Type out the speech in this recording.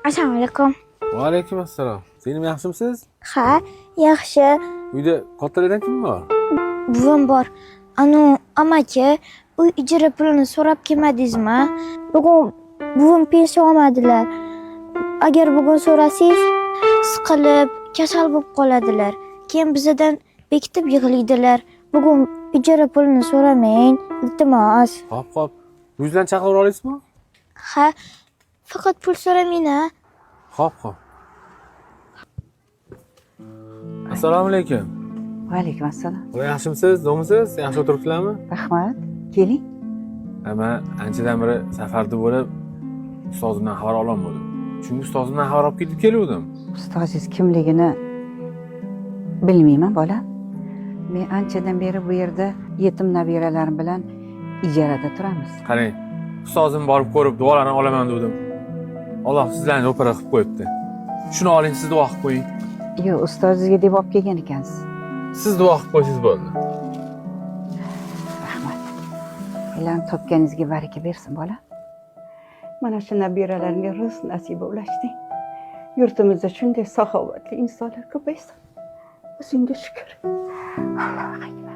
Assalomu alaykum. Va alaykum assalom. Senim yaxshimisiz? Ha, yaxshi. Uyda kattalardan kim bor? Buvim bor. Amaki, uy ijara pulini so'rab kelmadingizmi? Bugun buvim pensiya olmadilar. Agar bugun so'rasangiz, siqilib, kasal bo'lib qoladilar. Keyin bizdan bekitib yig'laydilar. Bugun ijara pulini so'ramang, iltimos. Hop. Yuzdan chaqirib olasizmi? Ha, faqat pul so'ramang-a. Hop. Assalomu alaykum. Va alaykum assalom. Voy yaxshimisiz? Zo'misiz? Yaxshi o'tiribsizlarmi? Rahmat. Keling. Men anchadan beri safarda bo'lib, ustozimdan xabar ololmadim. Chunki ustozimdan xabar olib ketib keluvdim. Ustozingiz kimligini bilmayman, bolam. Men anchadan beri bu yerda yetim nabiralarim bilan ijarada turamiz. Qarang, ustozim borib ko'rib duolarini olaman dedim. Alloh sizlarni opera qilib qo'yibdi. Shuni oling, siz duo qilib qo'ying. Yo'q, ustozingizga deb olib kelgan ekansiz. Siz duo qilib qo'ysangiz bo'ldi. Rahmat. Ilohim topganingizga baraka bersin, bolam. Mana shu nabiralarimga rizq nasiba ulashting. Yurtimizda shunday saxovatli insonlar ko'paysin. O'zingga shukr. Allohu akbar.